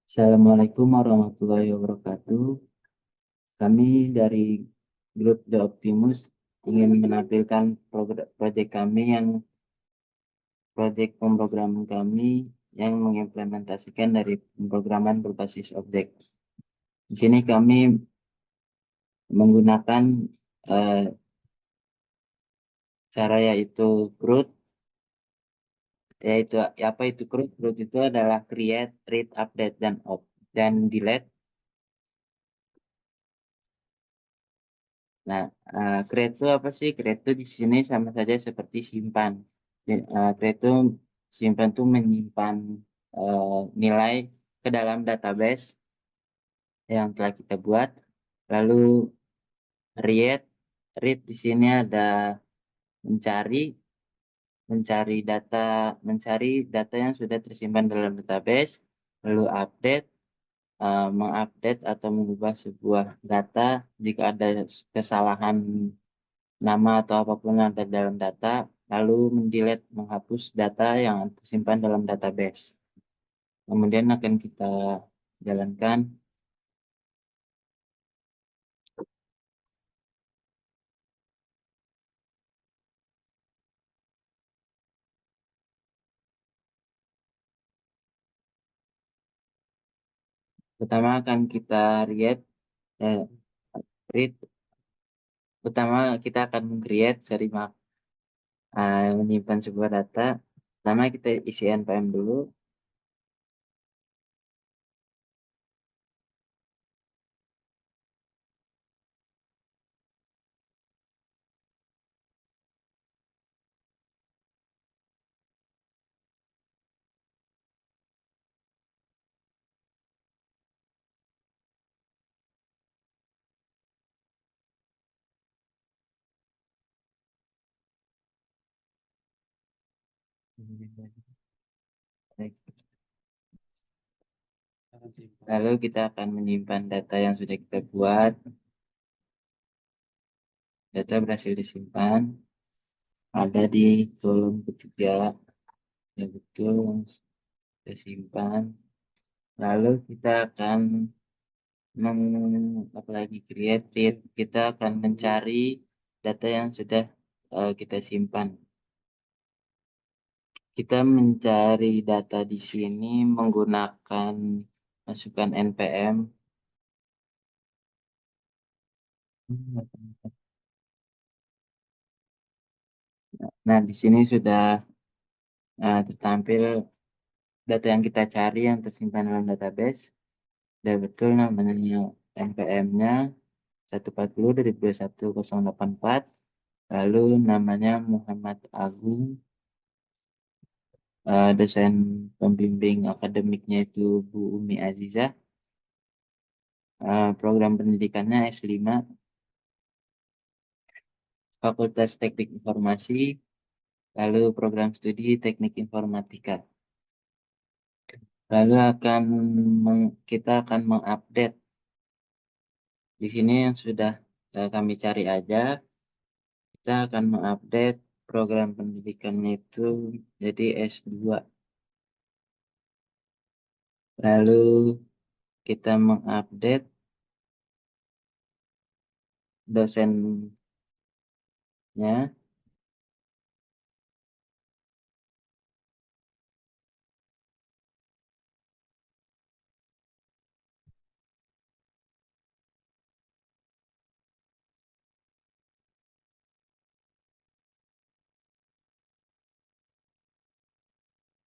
Assalamualaikum warahmatullahi wabarakatuh. Kami dari grup The Optimus ingin menampilkan proyek kami proyek pemrograman kami yang mengimplementasikan dari pemrograman berbasis objek. Di sini kami menggunakan eh, cara yaitu CRUD, yaitu apa itu CRUD? CRUD itu adalah create, read, update, dan delete. Nah, create itu apa sih? Create itu di sini sama saja seperti simpan. Create itu simpan itu menyimpan nilai ke dalam database yang telah kita buat. Lalu read, read di sini ada mencari, mencari data yang sudah tersimpan dalam database. Lalu update, mengupdate atau mengubah sebuah data jika ada kesalahan nama atau apapun yang ada dalam data, lalu mendelete, menghapus data yang tersimpan dalam database. Kemudian akan kita jalankan. Pertama akan kita read, eh, read. Pertama kita akan create menyimpan sebuah data. Pertama kita isi npm dulu. Lalu kita akan menyimpan data yang sudah kita buat. Data berhasil disimpan. Ada di kolom ketiga. Ya betul, kita simpan. Lalu kita akan apalagi create, kita akan mencari data yang sudah kita simpan. Kita mencari data di sini menggunakan masukan npm. Nah, di sini sudah tertampil data yang kita cari yang tersimpan dalam database. Sudah betul namanya npm-nya 140 dari 21084. Lalu namanya Muhammad Agung. Dosen pembimbing akademiknya itu Bu Umi Azizah. Program pendidikannya S5, Fakultas Teknik Informasi, lalu program studi Teknik Informatika. Lalu kita akan mengupdate. Di sini yang sudah kami cari aja, kita akan mengupdate program pendidikannya itu jadi S2. Lalu kita mengupdate dosennya.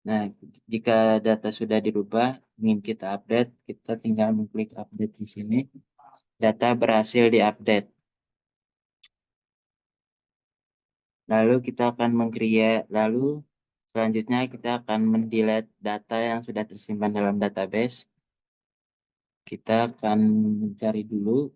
Nah, jika data sudah dirubah, ingin kita update, kita tinggal mengklik update di sini. Data berhasil diupdate. Lalu kita akan lalu selanjutnya kita akan mendelete data yang sudah tersimpan dalam database. Kita akan mencari dulu.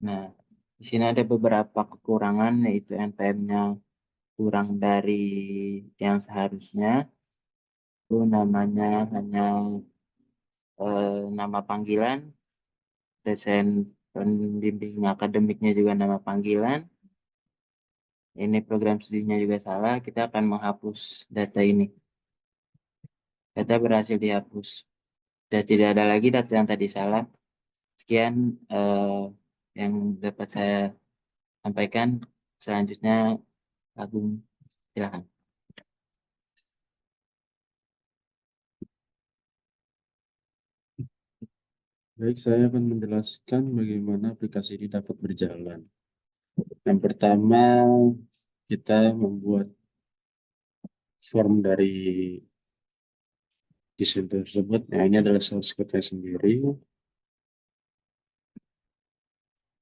Nah, di sini ada beberapa kekurangan, yaitu npm-nya kurang dari yang seharusnya. Itu namanya hanya nama panggilan, dosen pembimbing akademiknya juga nama panggilan, ini program studinya juga salah, kita akan menghapus data ini. Data berhasil dihapus. Dan tidak ada lagi data yang tadi salah. Sekian yang dapat saya sampaikan. Selanjutnya, Agung, silakan. Baik, saya akan menjelaskan bagaimana aplikasi ini dapat berjalan. Yang pertama, kita membuat form dari desain tersebut. Nah, ini adalah source code-nya sendiri.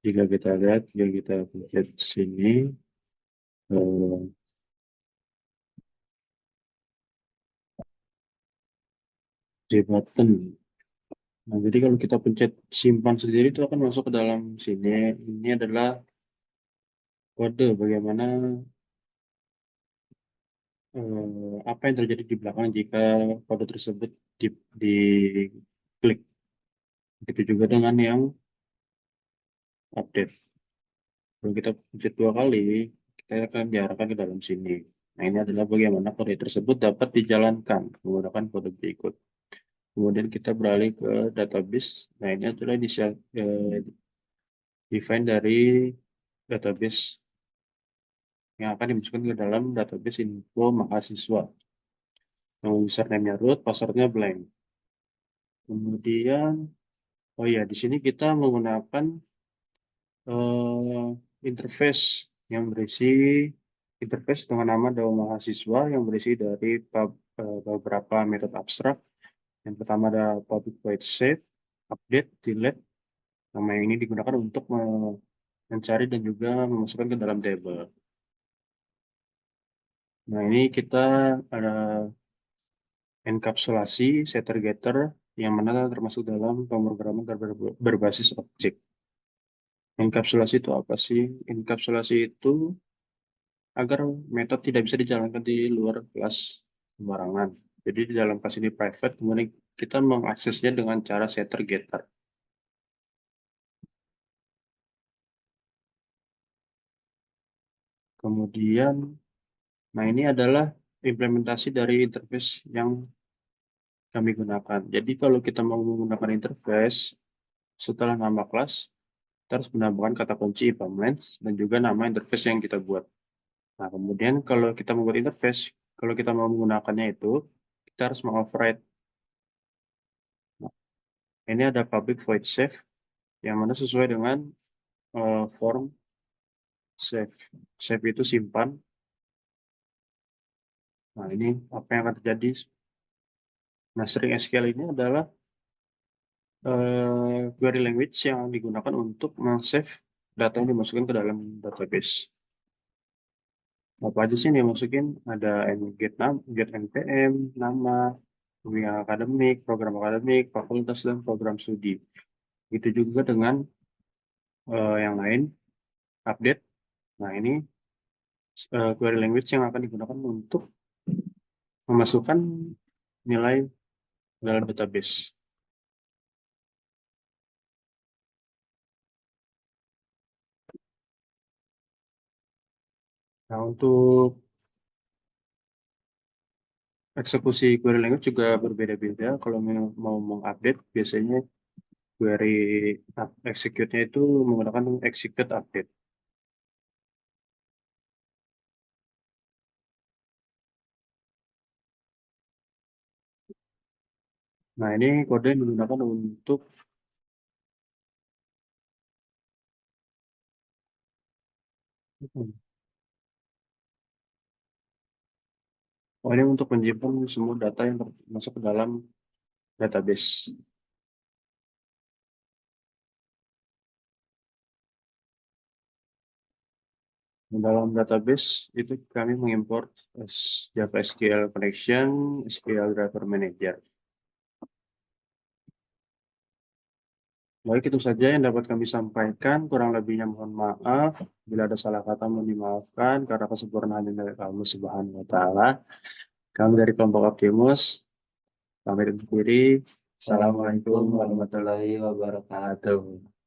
Jika kita lihat, yang kita pencet sini, eh, di button. Nah, jadi kalau kita pencet simpan sendiri, itu akan masuk ke dalam sini. Ini adalah kode bagaimana apa yang terjadi di belakang jika kode tersebut di klik. Begitu juga dengan yang update. Kalau kita pencet 2 kali, kita akan diarahkan ke dalam sini. Nah, ini adalah bagaimana kode tersebut dapat dijalankan menggunakan kode berikut. Kemudian kita beralih ke database. Nah, ini adalah define dari database yang akan dimasukkan ke dalam database info mahasiswa. Yang username-nya root, password-nya blank. Kemudian, oh ya, di sini kita menggunakan interface yang berisi interface dengan nama DAO mahasiswa yang berisi dari beberapa metode abstrak. Yang pertama ada public void save, update, delete. Nama yang ini digunakan untuk mencari dan juga memasukkan ke dalam table. Nah, ini kita ada enkapsulasi setter getter yang mana termasuk dalam pemrograman berbasis objek. Enkapsulasi itu apa sih? Enkapsulasi itu agar metode tidak bisa dijalankan di luar kelas sembarangan. Jadi di dalam kelas ini private, kemudian kita mengaksesnya dengan cara setter getter. Kemudian, nah ini adalah implementasi dari interface yang kami gunakan. Jadi kalau kita mau menggunakan interface, setelah nama kelas, kita harus menambahkan kata kunci implement dan juga nama interface yang kita buat. Nah, kemudian kalau kita membuat interface, kalau kita mau menggunakannya itu, kita harus mengoverride. Nah, ini ada public void save, yang mana sesuai dengan form save. Save itu simpan. Nah, ini apa yang akan terjadi. Nah, string SQL ini adalah query language yang digunakan untuk men-save data yang dimasukkan ke dalam database. Apa aja sih yang dimasukin? Ada get npm, nama, bimbingan akademik, program akademik, fakultas, dan program studi. Itu juga dengan yang lain, update. Nah, ini query language yang akan digunakan untuk memasukkan nilai dalam database. Nah, untuk eksekusi query language juga berbeda-beda. Kalau mau mengupdate, biasanya query execute-nya itu menggunakan execute update. Nah, ini kode yang digunakan untuk ini untuk menyimpan semua data yang masuk ke dalam database. Dalam database itu kami mengimport Java SQL Connection, SQL Driver Manager. Baik, itu saja yang dapat kami sampaikan. Kurang lebihnya mohon maaf. Bila ada salah kata mohon dimaafkan karena kesempurnaan dari Allah Subhanahu wa Ta'ala. Kami dari kelompok Optimus, kami undur diri. Assalamualaikum warahmatullahi wabarakatuh.